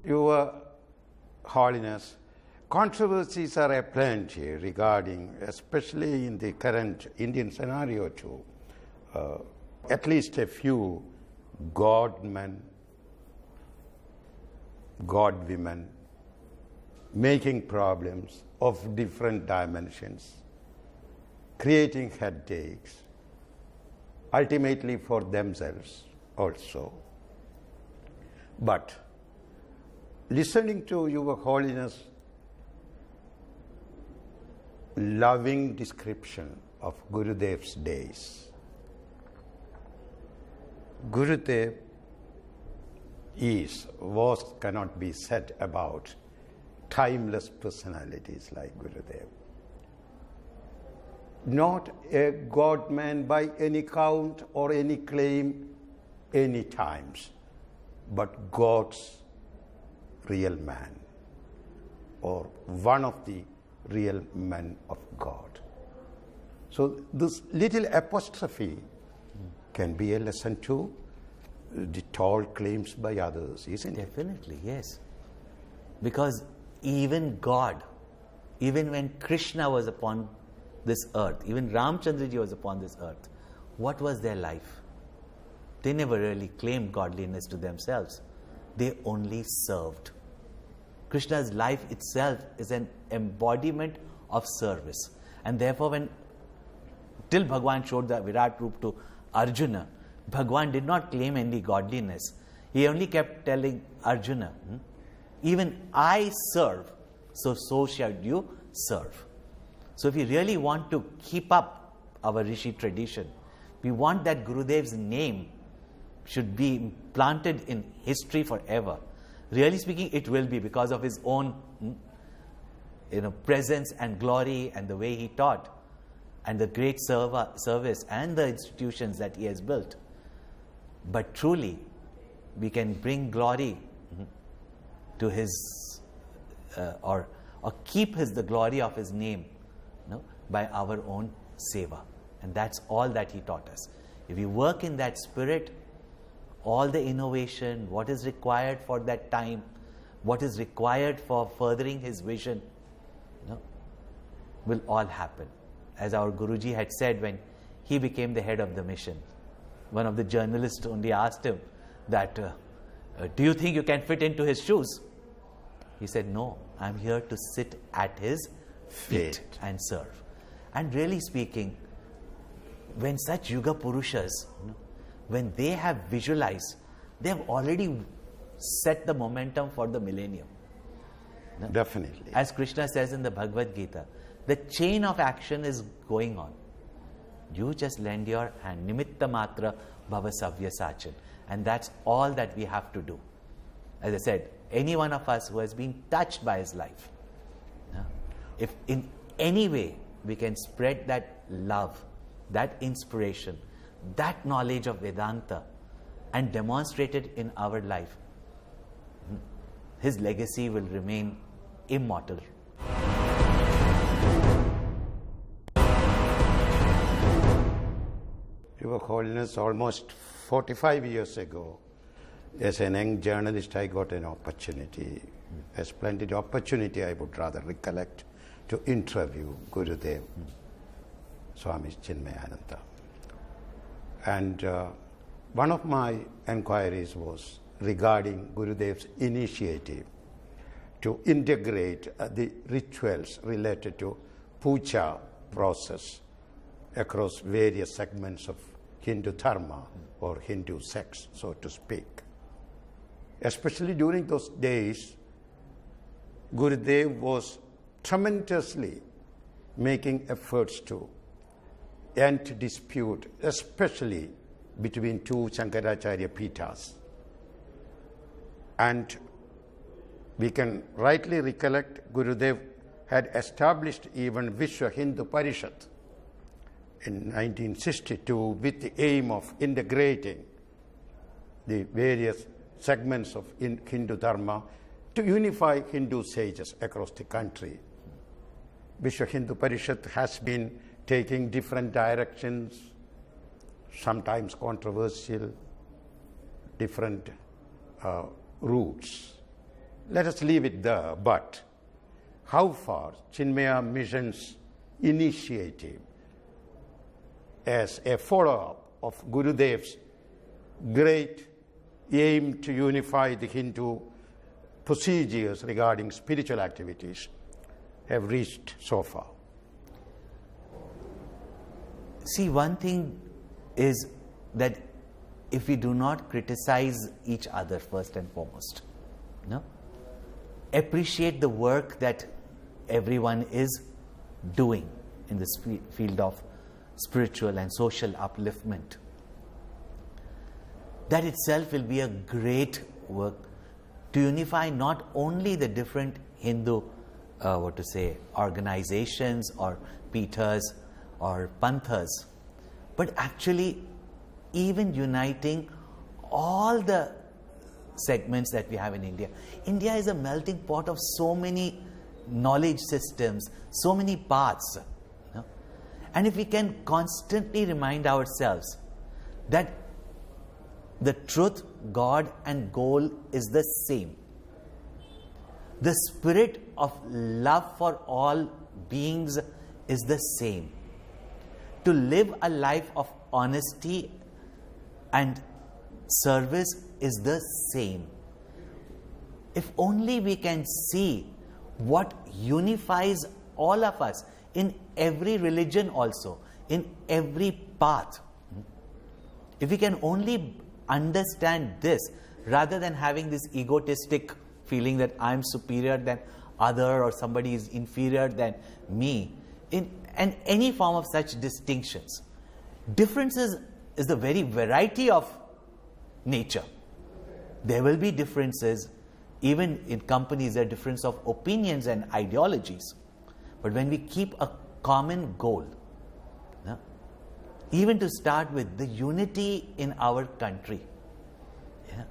Your Holiness, controversies are aplenty regarding, especially in the current Indian scenario too, at least a few God-men, God-women making problems of different dimensions, creating headaches, ultimately for themselves also. But listening to Your Holiness' loving description of Gurudev's days, Gurudev cannot be said about timeless personalities like Gurudev. Not a God-man by any count or any claim, any times, but God's real man, or one of the real men of God. So this little apostrophe can be a lesson to the tall claims by others, isn't it? Definitely, yes. Because even God, even when Krishna was upon this earth, even Ramchandraji was upon this earth, what was their life? They never really claimed godliness to themselves. They only served. Krishna's life itself is an embodiment of service. And therefore, till Bhagwan showed the Virat Roop to Arjuna, Bhagwan did not claim any godliness. He only kept telling Arjuna, even I serve, so shall you serve. So if we really want to keep up our Rishi tradition, we want that Gurudev's name should be planted in history forever. Really speaking, it will be because of his own presence and glory and the way he taught and the great service and the institutions that he has built. But truly, we can bring glory to his or keep the glory of his name by our own seva. And that's all that he taught us. If we work in that spirit, all the innovation, what is required for that time, what is required for furthering his vision, will all happen. As our Guruji had said when he became the head of the mission, one of the journalists only asked him that, do you think you can fit into his shoes? He said, no, I'm here to sit at his feet and serve. And really speaking, when such Yuga Purushas, when they have visualized, they have already set the momentum for the millennium. Definitely. As Krishna says in the Bhagavad Gita, the chain of action is going on. You just lend your hand. Nimitta matra bhava savya sachin. And that's all that we have to do. As I said, any one of us who has been touched by his life, if in any way we can spread that love, that inspiration, that knowledge of Vedanta and demonstrate it in our life, his legacy will remain immortal. Your Holiness, almost 45 years ago, as an young journalist, I got an opportunity, a splendid opportunity, I would rather recollect, to interview Gurudev, Swami Chinmayananda. And one of my enquiries was regarding Gurudev's initiative to integrate the rituals related to Poojya process across various segments of Hindu dharma or Hindu sects, so to speak. Especially during those days, Gurudev was tremendously making efforts to end dispute, especially between two Shankaracharya Pithas. And we can rightly recollect Gurudev had established even Vishwa Hindu Parishad in 1962 with the aim of integrating the various segments of Hindu dharma to unify Hindu sages across the country. Vishwa Hindu Parishad has been taking different directions, sometimes controversial, different routes. let us leave it there. But how far Chinmaya Mission's initiative as a follow-up of Gurudev's great aim to unify the Hindu procedures regarding spiritual activities have reached so far? See, one thing is that if we do not criticize each other first and foremost, no? Appreciate the work that everyone is doing in this field of spiritual and social upliftment, that itself will be a great work to unify not only the different Hindu organizations or Pithas or Panthas, but actually even uniting all the segments that we have in India. India is a melting pot of so many knowledge systems, so many paths. You know? And if we can constantly remind ourselves that the truth, God and goal is the same. The spirit of love for all beings is the same. To live a life of honesty and service is the same. If only we can see what unifies all of us in every religion also, in every path. If we can only understand this, rather than having this egotistic feeling that I'm superior than other or somebody is inferior than me, and any form of such distinctions. Differences is the very variety of nature. There will be differences, even in companies there are difference of opinions and ideologies. But when we keep a common goal, no? Even to start with, the unity in our country, yeah?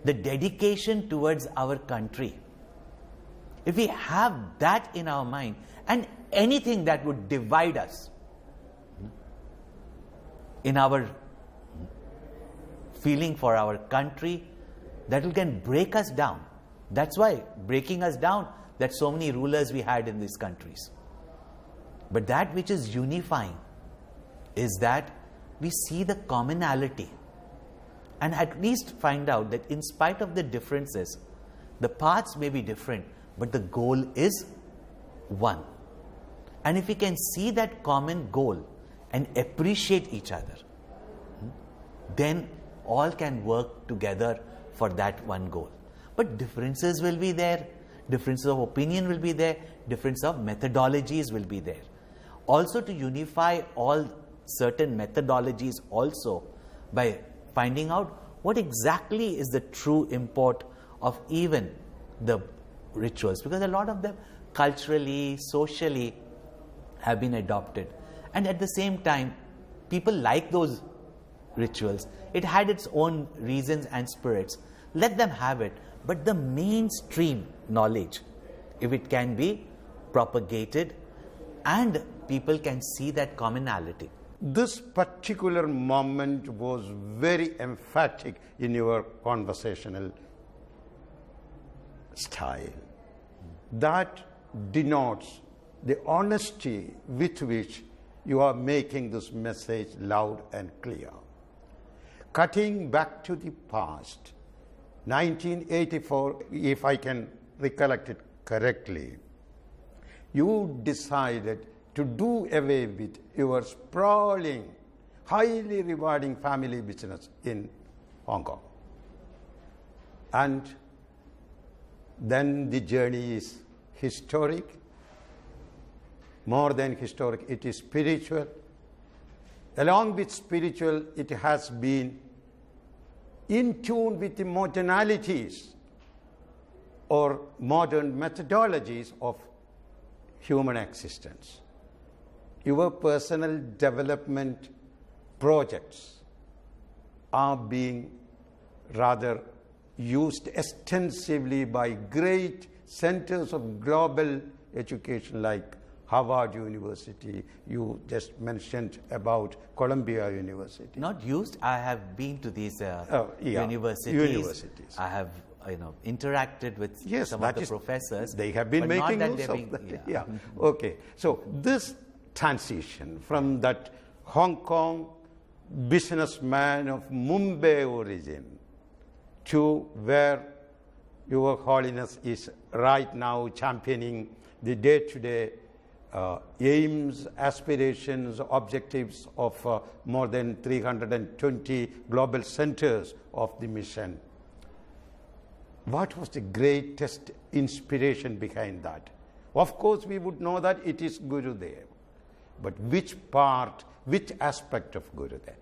The dedication towards our country, if we have that in our mind, and anything that would divide us in our feeling for our country, that can break us down. That's why breaking us down, that so many rulers we had in these countries. But that which is unifying is that we see the commonality and at least find out that in spite of the differences, the paths may be different, but the goal is one. And if we can see that common goal and appreciate each other, then all can work together for that one goal. But differences will be there, differences of opinion will be there, difference of methodologies will be there. Also to unify all certain methodologies also by finding out what exactly is the true import of even the rituals, because a lot of them culturally, socially have been adopted, and at the same time people like those rituals. It had its own reasons and spirits. Let them have it, but the mainstream knowledge, if it can be propagated and people can see that commonality. This particular moment was very emphatic in your conversational style. That denotes the honesty with which you are making this message loud and clear. Cutting back to the past, 1984, if I can recollect it correctly, you decided to do away with your sprawling, highly rewarding family business in Hong Kong. And then the journey is historic. More than historic, it is spiritual. Along with spiritual, it has been in tune with the modernalities or modern methodologies of human existence. Your personal development projects are being rather used extensively by great centers of global education like Harvard University. You just mentioned about Columbia University. Not used. I have been to these universities. Universities. I have interacted with Yes, some that of the is, professors. they have been but making not that use they're of being, that. Yeah. Okay. So this transition from that Hong Kong businessman of Mumbai origin to where Your Holiness is right now championing the day-to-day aims, aspirations, objectives of more than 320 global centers of the mission. What was the greatest inspiration behind that? Of course, we would know that it is Gurudev. But which part, which aspect of Gurudev?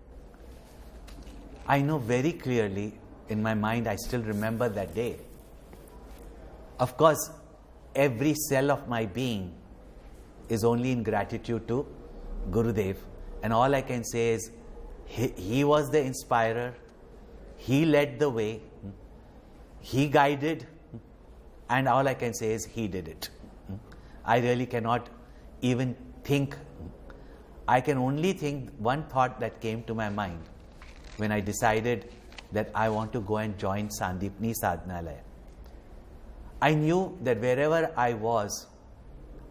I know very clearly in my mind, I still remember that day. Of course, every cell of my being is only in gratitude to Gurudev. And all I can say is, he was the inspirer, he led the way, he guided, and all I can say is he did it. I really cannot even think. I can only think one thought that came to my mind when I decided that I want to go and join Sandipni Sadhanalaya. I knew that wherever I was,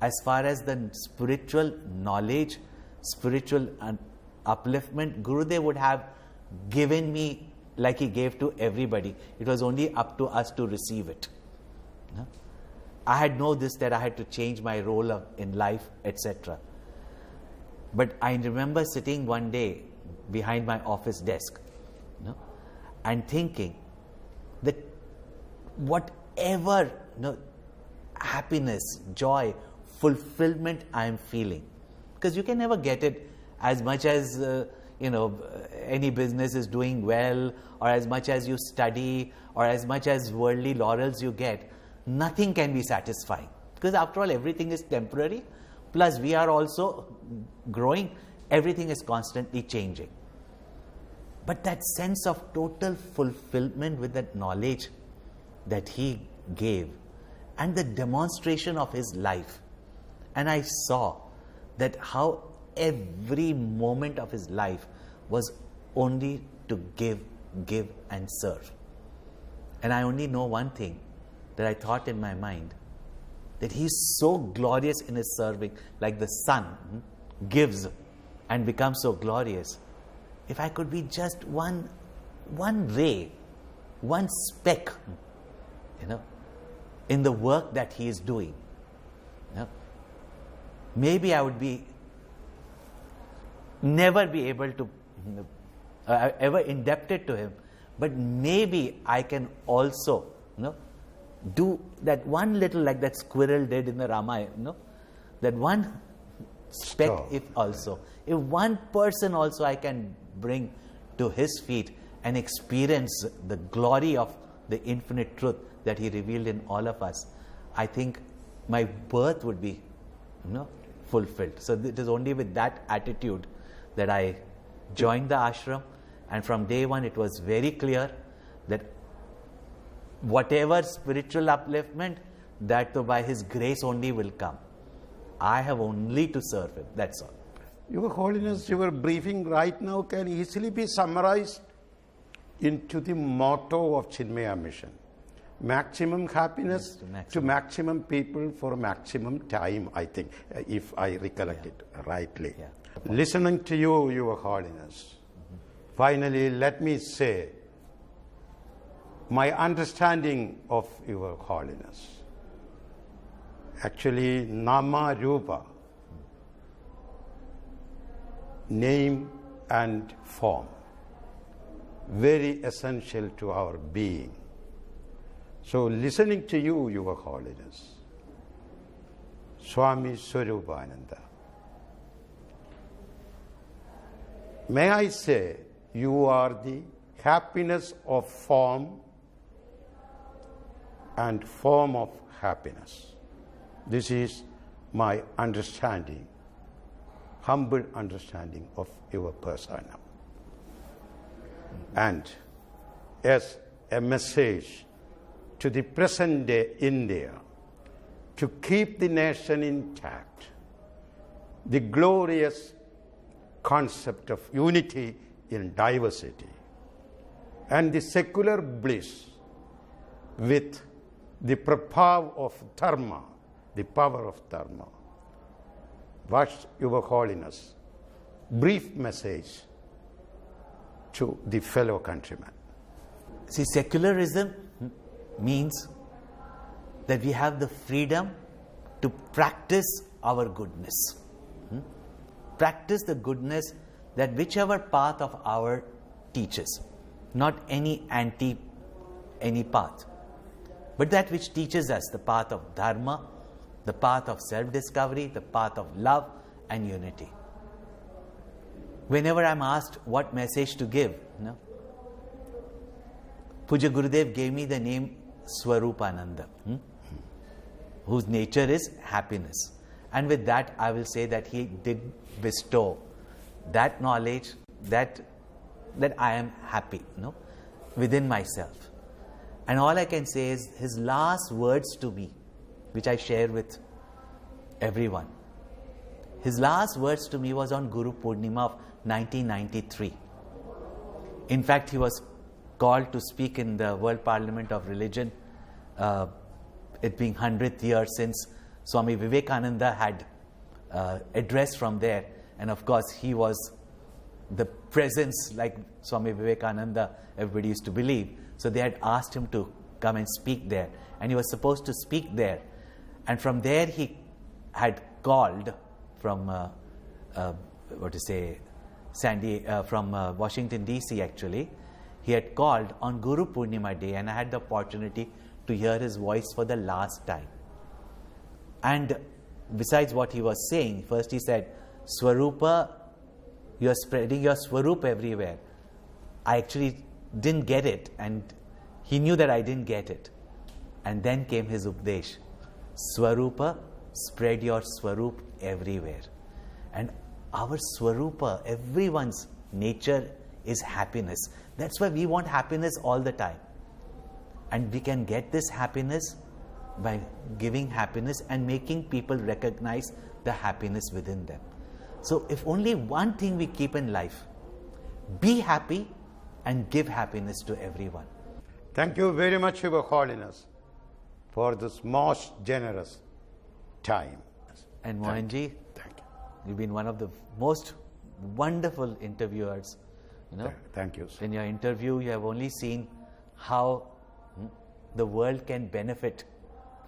as far as the spiritual knowledge, spiritual upliftment, Gurudev would have given me like he gave to everybody. It was only up to us to receive it. No? I had known this, that I had to change my role in life, etc. But I remember sitting one day behind my office desk, and thinking that whatever happiness, joy, fulfillment I am feeling, because you can never get it as much as any business is doing well, or as much as you study, or as much as worldly laurels you get, nothing can be satisfying, because after all everything is temporary, plus we are also growing, everything is constantly changing. But that sense of total fulfillment with that knowledge that he gave and the demonstration of his life, and I saw that how every moment of his life was only to give and serve. And I only know one thing that I thought in my mind, that he's so glorious in his serving, like the sun gives and becomes so glorious. If I could be just one ray, one speck, in the work that he is doing, maybe I would never be able to ever indebted to him, but maybe I can also do that one little, like that squirrel did in the Ramayana, that one speck. If one person also I can bring to his feet and experience the glory of the infinite truth that he revealed in all of us, I think my birth would be fulfilled. So it is only with that attitude that I joined the ashram, and from day one it was very clear that whatever spiritual upliftment, that by his grace only will come. I have only to serve him, that's all. Your Holiness, your briefing right now can easily be summarized into the motto of Chinmaya mission. Maximum happiness to maximum people for maximum time, I think, if I recollect it rightly. Yeah. Listening to you, Your Holiness, finally let me say my understanding of Your Holiness. Actually, Nama Rupa, name and form, very essential to our being. So listening to you, Your Holiness, Swami Swaroopananda, may I say you are the happiness of form and form of happiness. This is my understanding, humble understanding of your persona. And as a message to the present day India, to keep the nation intact, the glorious concept of unity in diversity, and the secular bliss with the prabhav of dharma, the power of dharma. What's Your Holiness' brief message to the fellow countrymen? See, secularism means that we have the freedom to practice our goodness. Practice the goodness that whichever path of our teaches, not any path, but that which teaches us the path of dharma, the path of self-discovery, the path of love and unity. Whenever I'm asked what message to give, Poojya Gurudev gave me the name Swaroopananda, whose nature is happiness. And with that, I will say that he did bestow that knowledge that I am happy, within myself. And all I can say is his last words to me, which I share with everyone. His last words to me was on Guru Purnima of 1993. In fact, he was called to speak in the World Parliament of Religion, it being 100th year since Swami Vivekananda had addressed from there. And of course, he was the presence like Swami Vivekananda, everybody used to believe. So they had asked him to come and speak there. And he was supposed to speak there. And from there he had called from, from Washington DC actually. He had called on Guru Purnima day, and I had the opportunity to hear his voice for the last time. And besides what he was saying, first he said, Swarupa, you are spreading your Swarup everywhere. I actually didn't get it, and he knew that I didn't get it. And then came his Updesh. Swarupa, spread your Swarup everywhere. And our Swarupa, everyone's nature is happiness. That's why we want happiness all the time. And we can get this happiness by giving happiness and making people recognize the happiness within them. So if only one thing we keep in life, be happy and give happiness to everyone. Thank you very much, Your Holiness, for this most generous time. And Mohanji, Thank you. you've been one of the most wonderful interviewers. Thank you, sir. In your interview, you have only seen how the world can benefit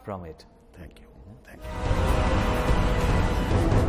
from it. Thank you. Thank you.